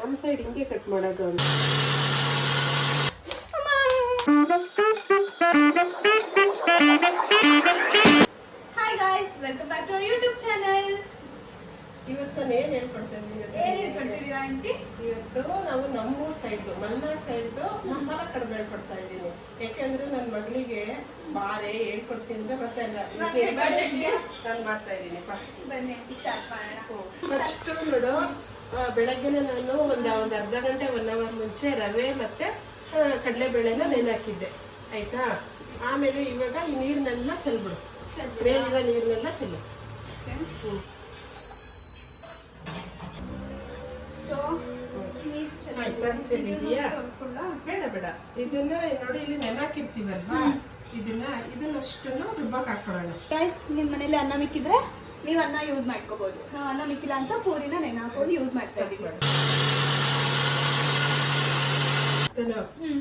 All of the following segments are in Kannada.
ನಮ್ಮ ಸೈಡ್ ಹಿಂಗೆ ಕಟ್ ಮಾಡೋದು ಅಂತ. Hi guys, welcome back to our YouTube channel. ಇವತ್ತು ನಾನು ಏನು ಹೇಳ್ಕೊಡ್ತಾ ಹೇಳ್ಕೊಡ್ತಿದ್ದೀರಾ ಆಂಟಿ? ಇವತ್ತು ನಾವು ನಮ್ಮೂರ್ ಸೈಡ್ ಮಲ್ನಾಡ್ ಸೈಡ್ ಮಸಾಲ ಕಡಿಮೆ ಹೇಳ್ಕೊಡ್ತಾ ಇದ್ದೀನಿ. ಯಾಕೆಂದ್ರೆ ನನ್ನ ಮಗಳಿಗೆ ಬಾರೆ ಹೇಳ್ಕೊಡ್ತೀನಿ ಅಂತ ಬರ್ತಾ ಇಲ್ಲ. ನಾನು ಮಾಡ್ತಾ ಇದ್ದೀನಿ. ಬನ್ನಿ ಸ್ಟಾರ್ಟ್ ಮಾಡೋಣ. ಫಸ್ಟ್ ನೋಡು, ಬೆಳಗ್ಗೆನೆ ನಾನು ಒಂದು ಅರ್ಧ ಗಂಟೆ 1 ಅವರ್ ಮುಂಚೆ ರವೆ ಮತ್ತೆ ಕಡಲೆಬೇಳೆನ ನೆನೆ ಆಯ್ತಾ. ಆಮೇಲೆ ಇವಾಗ ಈ ನೀರನ್ನೆಲ್ಲ ಚೆಲ್ಬಿಡು, ಮೇಲಿರೋ ನೀರನ್ನೆಲ್ಲ ಚೆಲ್ಲು. ಆಯ್ತಾ, ಚೆಲ್ಲಿದೀಯಾ? ಬೇಡ ಬೇಡ, ಇದನ್ನ ನೋಡಿ ಇಲ್ಲಿ ನೆನಾಕಿರ್ತೀವಲ್ವಾ, ಇದನ್ನಷ್ಟನ್ನು ರುಬ್ಬಕ್ಕೆ ಹಾಕೊಳ್ಳೋಣ. ಗೈಸ್, ನಿಮ್ಮ ಮನೇಲಿ ಅನ್ನ ಮಿಕ್ಕಿದ್ರೆ ನೀವು ಅನ್ನ ಯೂಸ್ ಮಾಡ್ಕೋಬಹುದು. ನಾವು ಅನ್ನ ಮಿಕ್ಕಿಲ್ಲ ಅಂತ ಪೂರಿನ ನೆನೆ ಹಾಕೊಂಡು ಯೂಸ್ ಮಾಡ್ತಾ ಇದೀವಿ.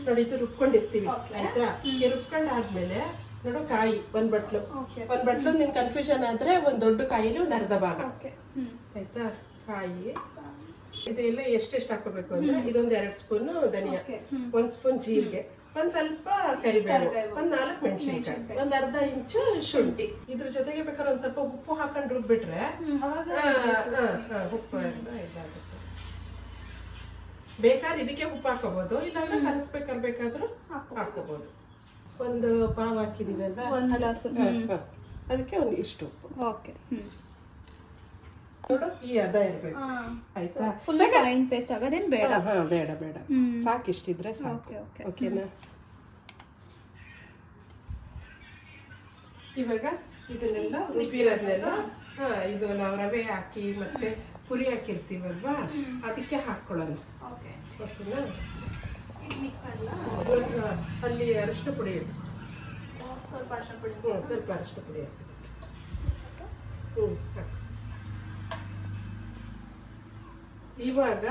ನೋಡಿ, ಇದು ರುಬ್ಕೊಂಡಿರ್ತೀವಿ ಆಯ್ತಾ. ರುಬ್ಕೊಂಡಾದ್ಮೇಲೆ ನೋಡು, ಕಾಯಿ ಒಂದ್ ಬಟ್ಲು ನಿನ್ ಕನ್ಫ್ಯೂಷನ್ ಆದ್ರೆ ಒಂದ್ ದೊಡ್ಡ ಕಾಯಿಲಿ ಒಂದ್ ಅರ್ಧ ಭಾಗ ಆಯ್ತಾ. ಕಾಯಿ ಇದೆಲ್ಲ ಎಷ್ಟೆಷ್ಟು ಹಾಕೋಬೇಕು ಅಂದ್ರೆ, ಇದೊಂದ್ 2 ಸ್ಪೂನ್ ಧನಿಯಾ, 1 ಸ್ಪೂನ್ ಜೀರಿಗೆ, ಒಂದ್ ಸ್ವಲ್ಪ ಕರಿಬೇವು, ಒಂದ್ 4 ಮೆಣಸಿನ್ಕಾಯಿ, ಒಂದ್ ಅರ್ಧ ಇಂಚು ಶುಂಠಿ. ಇದ್ರ ಜೊತೆಗೆ ಬೇಕಾದ್ರೆ ಒಂದ್ ಸ್ವಲ್ಪ ಉಪ್ಪು ಹಾಕೊಂಡು ರುಬ್ಬಿಟ್ರೆ ಉಪ್ಪು ಇದಾಗುತ್ತೆ. ಬೇಕಾದ್ರೆ ಇದಕ್ಕೆ ಉಪ್ಪು ಹಾಕೋಬಹುದು, ಇಲ್ಲಾಂದ್ರೆ ಕಲಸ್ಬೇಕಾದ್ರೂ ಹಾಕೋಬಹುದು. ಒಂದು ಪಾವ್ ಹಾಕಿದೀವಿ ಅಲ್ವಾ, ಅದಕ್ಕೆ ಒಂದು ಇಷ್ಟು ಉಪ್ಪು. ನೋಡು, ಈ ಅದ ಇರ್ಬೇಕು ಆಯ್ತಾ. ಫುಲ್ ಫೈನ್ ಪೇಸ್ಟ್ ಆಗೋದೇನ್ ಬೇಡ. ಬೇಡ ಬೇಡ, ಸಾಕಿಷ್ಟಿದ್ರೆ ಸಾಕು. ಓಕೆನಾ? ಇವಾಗ ಇದನ್ನೆಲ್ಲ ರುಬ್ಬಿರೋದ್ನೆಲ್ಲ ಇದು ನಾವು ರವೆ ಹಾಕಿ ಮತ್ತೆ ಪುರಿ ಹಾಕಿರ್ತೀವಲ್ವಾ, ಅದಕ್ಕೆ ಹಾಕೊಳ್ಳೋಣ. ಓಕೆನಾ? ಅಲ್ಲಿ ಅರಿಶಿನ ಪುಡಿ, ಸ್ವಲ್ಪ ಅರಿಶಿನ ಪುಡಿ, ಸ್ವಲ್ಪ ಅರಿಶಿನ ಪುಡಿ ಹಾಕಿ. ಹಾಕು. ಇವಾಗ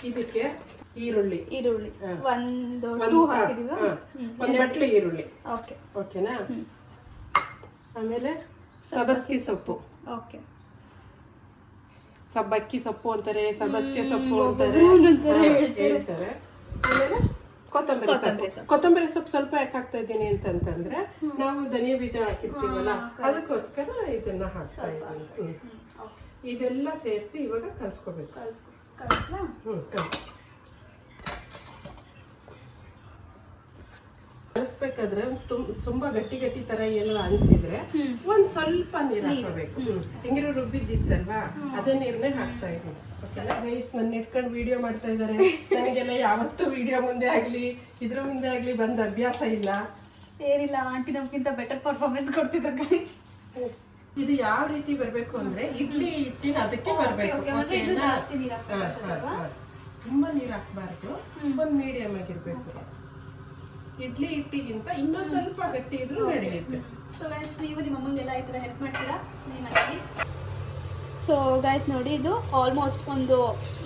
ಇದಕ್ಕೆ ಈರುಳ್ಳಿ ಒಂದು ಬಟ್ಲು ಈರುಳ್ಳಿ. ಓಕೆನಾ? ಆಮೇಲೆ ಸಬ್ಬಸ್ಗೆ ಸೊಪ್ಪು, ಸಬ್ಬಕ್ಕಿ ಸೊಪ್ಪು ಅಂತಾರೆ, ಸಬ್ಬಸ್ಗೆ ಸೊಪ್ಪು ಅಂತಾರೆ ಹೇಳ್ತಾರೆ. ಆಮೇಲೆ ಕೊತ್ತಂಬರಿ ಸೊಪ್ಪು ಸ್ವಲ್ಪ ಯಾಕೆ ಹಾಕ್ತಾ ಇದ್ದೀನಿ ಅಂತಂದ್ರೆ, ನಾವು ಧನಿಯಾ ಬೀಜ ಹಾಕಿರ್ತೀವಲ್ಲ, ಅದಕ್ಕೋಸ್ಕರ ಇದನ್ನ ಹಾಕ್ತಾ ಇದ್ದೀನಿ. ಇದೆಲ್ಲ ಸೇರಿಸಿ ಇವಾಗ ಕಲ್ಸ್ಕೋಬೇಕು. ಕಲಿಸ್ಬೇಕಾದ್ರೆ ತುಂಬಾ ಗಟ್ಟಿ ತರ ಏನಾದ್ರು ಅನ್ಸಿದ್ರೆ ಒಂದ್ ಸ್ವಲ್ಪ ನೀರ್ ಹಾಕೋಬೇಕು. ಹೆಂಗಿರೋ ರುಬ್ಬಿದ್ದಿತ್ತಲ್ವಾ, ಅದೇ ನೀರ್ನೇ ಹಾಕ್ತಾ ಇದ್ದೀನಿ. ಓಕೆನಾ ಗೈಸ್? ನನ್ನ ಇಟ್ಕೊಂಡು ವಿಡಿಯೋ ಮಾಡ್ತಾ ಇದಾರೆ. ನನಗೆಲ್ಲ ಯಾವತ್ತೂ ವಿಡಿಯೋ ಮುಂದೆ ಆಗ್ಲಿ ಇದ್ರ ಮುಂದೆ ಆಗ್ಲಿ ಬಂದ ಅಭ್ಯಾಸ ಇಲ್ಲ. ಏನಿಲ್ಲ, ಆಂಟಿ ನಮ್ಗಿಂತ ಬೆಟರ್ ಪರ್ಫಾರ್ಮೆನ್ಸ್ ಕೊಡ್ತಿದ್ದಾರೆ ಗೈಸ್. ಇದು ಯಾವ ರೀತಿ ಬರ್ಬೇಕು ಅಂದ್ರೆ, ಇಡ್ಲಿ ಹಿಟ್ಟಿನ ಅದಕ್ಕೆ ಬರ್ಬೇಕು. ಓಕೆನಾ? ತುಂಬಾ ನೀರ್ ಹಾಕ್ಬಾರ್ದು, ಒಂದ್ ಮೀಡಿಯಂ ಆಗಿರ್ಬೇಕು. ಇಡ್ಲಿ ಹಿಟ್ಟಿಗಿಂತ ಇನ್ನೊಂದ್ ಸ್ವಲ್ಪ ಗಟ್ಟಿ ಇದ್ರೂ ನಡೆಯುತ್ತೆ. ಸೊ ಗೈಸ್, ನೀವು ನಿಮ್ಮ ಅಮ್ಮಂಗೆಲ್ಲ ಈ ತರ ಹೆಲ್ಪ್ ಮಾಡ್ತೀರಾ ನೀನಾಗಿ? ಸೊ ಗೈಸ್ ನೋಡಿ, ಇದು ಆಲ್ಮೋಸ್ಟ್ ಒಂದು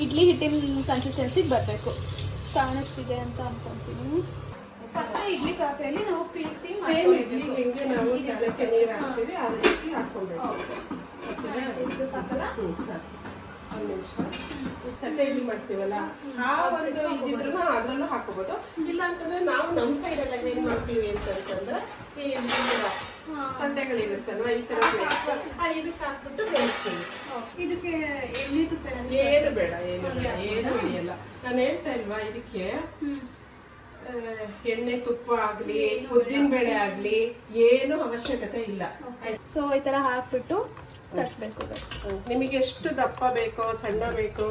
ಇಡ್ಲಿ ಹಿಟ್ಟಿನ ಕನ್ಸಿಸ್ಟೆನ್ಸಿಗೆ ಬರಬೇಕು. ಕಾಣಿಸ್ತಿದೆ ಅಂತ ಅನ್ಕೊಂತೀನಿ. ಫಸ್ಟ್ ಇಡ್ಲಿ ಪಾತ್ರೆಯಲ್ಲಿ ನಾವು ಪ್ರೀ ಸ್ಟೀಮ್ ಸೇಮ್ ಇಡ್ಲಿ ಹೆಂಗೆ ನಾವು ತಳಕ್ಕೆ ನೀರು ಹಾಕ್ತೀವಿ ಆ ರೀತಿ ಹಾಕೊಬೇಕು. ಇದು ಸಾಕಲ್ಲ? ಒಂದು ನಿಮಿಷ. ತಟ್ಟೆ ಇಡ್ಲಿ ಮಾಡ್ತೀವಲ್ಲ, ಆ ಒಂದು ಇದಿದ್ರು ಅದ್ರಲ್ಲೂ ಹಾಕೋಬಹುದು. ಇಲ್ಲ ಅಂತಂದ್ರೆ ನಾವು ನಮ್ಮ ಸೈಡ್ ಎಲ್ಲ ಏನ್ ಮಾಡ್ತೀವಿ ಅಂತಂದ್ರೆ, ಈ ತಟ್ಟೆಗಳಿರುತ್ತಲ್ವ, ಈ ತರ ಇದಕ್ಕೆ ಹಾಕ್ಬಿಟ್ಟು ಬೇಯಿಸ್ತೀವಿ. ಇದಕ್ಕೆ ಎಣ್ಣೆ ತುಪ್ಪ ಏನು ಬೇಡ, ಏನು ಹಿಡಿಯಲ್ಲ. ನಾನು ಹೇಳ್ತಾ ಇಲ್ವಾ, ಇದಕ್ಕೆ ಎಣ್ಣೆ ತುಪ್ಪ ಆಗ್ಲಿ ಉದ್ದಿನ ಬೇಳೆ ಆಗ್ಲಿ ಏನು ಅವಶ್ಯಕತೆ ಇಲ್ಲ. ಸೊ ಈ ತರ ಹಾಕ್ಬಿಟ್ಟು ತಟ್ಟಬೇಕು. ನಿಮಗೆ ಎಷ್ಟು ದಪ್ಪ ಬೇಕೋ ಸಣ್ಣ ಬೇಕೋ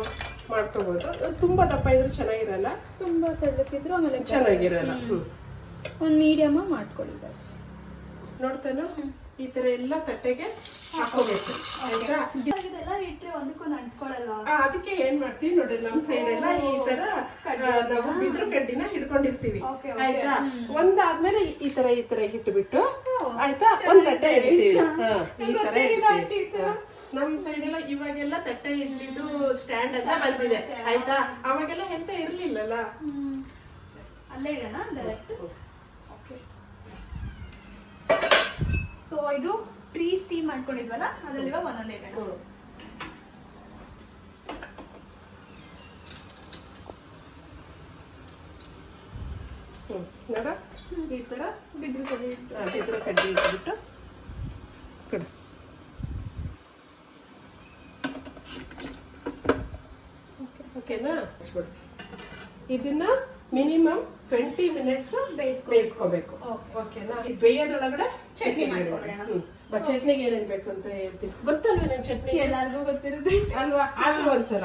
ಮಾಡ್ಕೋಬಹುದು. ತುಂಬಾ ದಪ್ಪ ಇದ್ರೂ ಚೆನ್ನಾಗಿರಲ್ಲ, ತುಂಬಾ ತೆಳ್ಳಕ್ಕಿದ್ರು ಆಮೇಲೆ ಚೆನ್ನಾಗಿರಲ್ಲ. ಒಂದು ಮೀಡಿಯಮ್ ಮಾಡ್ಕೊಳ್ಳಿ ಬಸ್. ನೋಡ್ತಾನು ಈ ತರ ಎಲ್ಲ ತಟ್ಟೆಗೆ ಹಾಕೋಬೇಕು ಆಯ್ತಾ. ಅದಕ್ಕೆ ಏನ್ ಮಾಡ್ತೀವಿ ನೋಡಿ, ನಮ್ ಸೈಡ್ ಎಲ್ಲ ಈ ತರ ನಾವು ಬಿದ್ರು ಕಡ್ಡಿನ ಹಿಡ್ಕೊಂಡಿರ್ತೀವಿ ಆಯ್ತಾ. ಒಂದಾದ್ಮೇಲೆ ಈ ತರ ಇಟ್ಬಿಟ್ಟು ಆಯ್ತಾ, ಒಂದ್ ತಟ್ಟೆ ಇಡ್ತೀವಿ. ಈ ತರ ಇಡ್ತೀವಿ. ನಮ್ ಸೈಡ್ ಎಲ್ಲ ಇವಾಗೆಲ್ಲ ತಟ್ಟೆ ಇಡ್ಲಿದು ಸ್ಟ್ಯಾಂಡ್ ಅಂತ ಬಂದಿದೆ ಆಯ್ತಾ. ಅವಾಗೆಲ್ಲ ಎಂತ ಇರ್ಲಿಲ್ಲಲ್ಲ. ಅಲ್ಲೇ ಇಡೋಣ ಡೈರೆಕ್ಟ್. ಸೊ ಇದು ಪ್ರೀ ಸ್ಟೀಮ್ ಮಾಡ್ಕೊಂಡಿದ್ವಲ್ಲ, ಅದ್ರಲ್ಲಿ ಇವಾಗ ಒಂದೊಂದೇ ಇಡೋಣ. ನೋಡ ಈ ಥರ ಬಿದ್ರು ಕಡೆ ಇದ್ರ ಕಡ್ಡಿ ಇಟ್ಬಿಟ್ಟು ಕೊಡು. ಓಕೆನಾ? ಇದನ್ನ ಮಿನಿಮಮ್ 20 ಮಿನಿಟ್ಸ್ ಬೇಯಿಸ್ಕೋಬೇಕು. ಓಕೆನಾ? ಇದು ಬೇಯೋದ್ರೊಳಗಡೆ ಚಟ್ನಿ ಮಾಡ್ಕೊಬೇಡ. ಚಟ್ನಿಗೆ ಏನೇನ್ ಬೇಕು ಅಂತ ಹೇಳ್ತೀನಿ. ಗೊತ್ತಲ್ವ ನನ್ ಚಟ್ನಿ? ಎಲ್ಲರಿಗೂ ಗೊತ್ತಿರುತ್ತೆ ಅಲ್ವಾ? ಆದ್ರೂ ಒಂದ್ಸಲ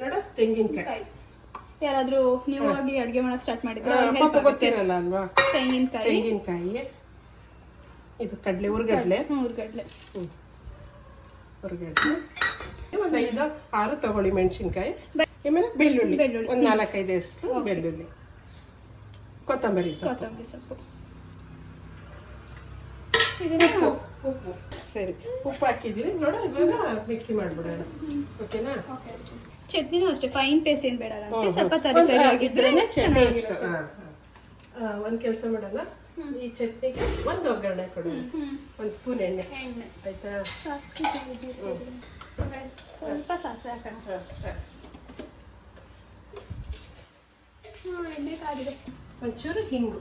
ನೋಡು, ತೆಂಗಿನಕಾಯಿ. ಯಾರಾದ್ರೂ ನೀವು ಆಗಿ ಅಡ್ಗೆ ಮಾಡಕ್ ಸ್ಟಾರ್ಟ್ ಮಾಡಿದ್ರೆ ಪಾಪ ಗೊತ್ತಿರಲ್ಲ ಅಲ್ವಾ? ತೆಂಗಿನಕಾಯಿ, ಇದು ಕಡ್ಲೆ, ಹುರ್ಗಡ್ಲೆ, ಹುರ್ಗಡ್ಲೆ, ಒಂದು 5-6 ತಗೊಳ್ಳಿ ಮೆಣಸಿನ್ಕಾಯಿ, ಆಮೇಲೆ ಬೆಳ್ಳುಳ್ಳಿ ಒಂದು 4-5 ಎಸ್ರು ಬೆಳ್ಳುಳ್ಳಿ, ಕೊತ್ತಂಬರಿ ಸೊಪ್ಪು. ಉಪ್ಪು. ಸರಿ, ಉಪ್ಪು ಹಾಕಿದೀನಿ ನೋಡು. ಇವಾಗ ಮಿಕ್ಸಿ ಮಾಡ್ಬಿಡೋಣ. ಓಕೆನಾ? ಚಟ್ನಿನೂ ಅಷ್ಟೇ ಫೈನ್ ಪೇಸ್ಟ್ ಏನ್ ಬೇಡ, ಸ್ವಲ್ಪ ತರಿ ಆಗಿದ್ರೆ ಚೆನ್ನಾಗಿರುತ್ತೆ. ಒಂದ್ ಕೆಲಸ ಮಾಡೋಣ, ಈ ಚಟ್ನಿಗೆ ಒಂದು ಒಗ್ಗರಣೆ ಕೊಡೋಣ. 1 ಸ್ಪೂನ್ ಎಣ್ಣೆ ಆಯ್ತಾ? ಸ್ವಲ್ಪ ಸಾಸಿವೆ ಹಾಕೋಣ. ಎಣ್ಣೆ ಕಾದಿದೆ. ಒಂಚೂರು ಹಿಂಗು,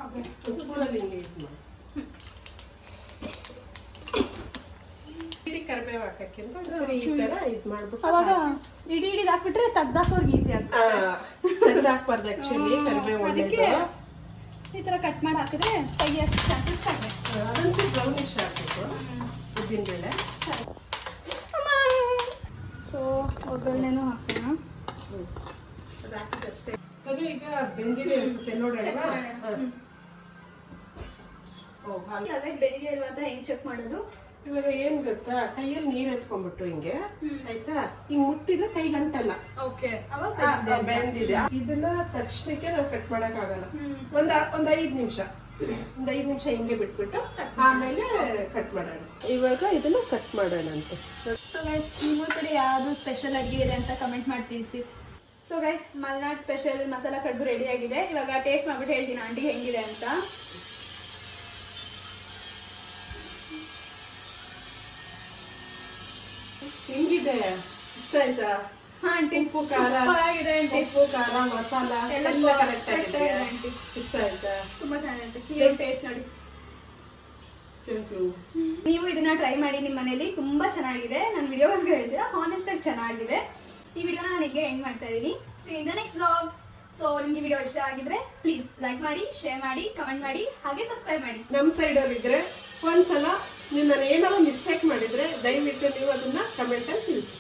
1 ಸ್ಪೂನಲ್ಲಿ ಹಿಂಗೆ ಯೂಸ್ ಮಾಡಿ. ಇಡೀ ಕರಿಬೇವು ಹಾಕಕ್ಕಿಂತ ಒಂಚೂರು ಈ ತರ ಇದು ಮಾಡ್ಬಿಟ್ಟು ಅವಾಗ ಇಡೀ ಹಾಕ್ಬಿಟ್ರೆ ತೆಗ್ದಾಕೋರ್ಗೆ ಈಸಿ ಆಗುತ್ತೆ. ತೆಗ್ದಾಕ್ಬಾರ್ದು ಆಕ್ಚುಲಿ, ಕರಿಬೇವು ಒಳ್ಳೇದು. ಈ ತರ ಕಟ್ ಮಾಡಿ ಹಾಕಿದ್ರೆ ತೆಗಿಯೋ ಚಾನ್ಸಸ್ ಕಡಿಮೆ. ಅದೊಂಚೂರು ಬ್ರೌನಿಶ್ ಹಾಕ್ಬೇಕು ಉದ್ದಿನ ಬೇಳೆ. ಸೊ ಒಗ್ಗರಣೆನೂ ಹಾಕೋಣ. ಅದು ಹಾಕಿದಷ್ಟೇ. ಅದು ಈಗ ಬೆಂದಿದೆ ಅನ್ಸುತ್ತೆ, ನೋಡೋಣ. ಬೆಂದಿದೆ ಅಲ್ವಾ ಅಂತ ಹೆಂಗ್ ಚೆಕ್ ಮಾಡೋದು? ಇವಾಗ ಏನ್ ಗೊತ್ತಾ, ಕೈಯಲ್ಲಿ ನೀರ್ ಎತ್ಕೊಂಡ್ಬಿಟ್ಟು ಹಿಂಗೆ ಆಯ್ತಾ, ಹಿಂಗ್ ಮುಟ್ಟಿದ್ರೆ ಕೈ ಗಂಟಲ್ಲ. ಬೆಂದಿದೆ. ಇದನ್ನ ತಕ್ಷಣಕ್ಕೆ ನಾವು ಕಟ್ ಮಾಡಕ್ ಆಗಲ್ಲ. ಒಂದ್ 5 ನಿಮಿಷ ಹಿಂಗೆ ಬಿಟ್ಬಿಟ್ಟು ಆಮೇಲೆ ಕಟ್ ಮಾಡೋಣ. ಇವಾಗ ಇದನ್ನ ಕಟ್ ಮಾಡೋಣ ಅಂತ. ಸೊ ಗೈಸ್, ನಿಮ್ಮ ಕಡೆ ಯಾವ್ದು ಸ್ಪೆಷಲ್ ಅಡುಗೆ ಇದೆ ಅಂತ ಕಮೆಂಟ್ ಮಾಡಿ ತಿಳಿಸಿ. So guys, Malnad special masala ಕಡುಬು ರೆಡಿ ಆಗಿದೆ. ಇವಾಗ ಟೇಸ್ಟ್ ಮಾಡ್ಬಿಟ್ಟು ಹೇಳ್ತೀನಿ ಆಂಟಿಗೆ ಹೆಂಗಿದೆ ಅಂತ. ಹೆಂಗಿದೆ? ಇಷ್ಟ ಆಯ್ತಾ? ಆಂಟಿ ಉಪ್ಪು ಖಾರ ಮಸಾಲ ಎಲ್ಲ ಕರೆಕ್ಟ್ ಆಗಿದೆ. ಇಷ್ಟ ಆಯ್ತಾ? ತುಂಬಾ ಚೆನ್ನಾಗಿದೆ. ಟೇಸ್ಟ್ ನೋಡಿ. ನೀವು ಇದನ್ನ ಟ್ರೈ ಮಾಡಿ ನಿಮ್ಮ ಮನೇಲಿ, ತುಂಬಾ ಚೆನ್ನಾಗಿದೆ. ನಾನು ವಿಡಿಯೋಸ್ಗೆ ಹೇಳ್ತೀರಾ, ಹಾನೆಸ್ಟ್ ಆಗಿ ಚೆನ್ನಾಗಿದೆ. ಈ ವಿಡಿಯೋನ ನಾನು ಈಗ ಎಂಡ್ ಮಾಡ್ತಾ ಇದ್ದೀನಿ. C in the next vlog. So ನಿಮ್ಗೆ ವಿಡಿಯೋ ಇಷ್ಟ ಆಗಿದ್ರೆ ಪ್ಲೀಸ್ ಲೈಕ್ ಮಾಡಿ, ಶೇರ್ ಮಾಡಿ, ಕಮೆಂಟ್ ಮಾಡಿ, ಹಾಗೆ ಸಬ್ಸ್ಕ್ರೈಬ್ ಮಾಡಿ. ನಮ್ಮ ಸೈಡಲ್ಲಿ ಇದ್ರೆ ಒಂದ್ಸಲ ನಾನು ಏನಾದ್ರು ಮಿಸ್ಟೇಕ್ ಮಾಡಿದ್ರೆ ದಯವಿಟ್ಟು ನೀವು ಅದನ್ನ ಕಮೆಂಟ್ ಅಲ್ಲಿ ತಿಳಿಸಿ.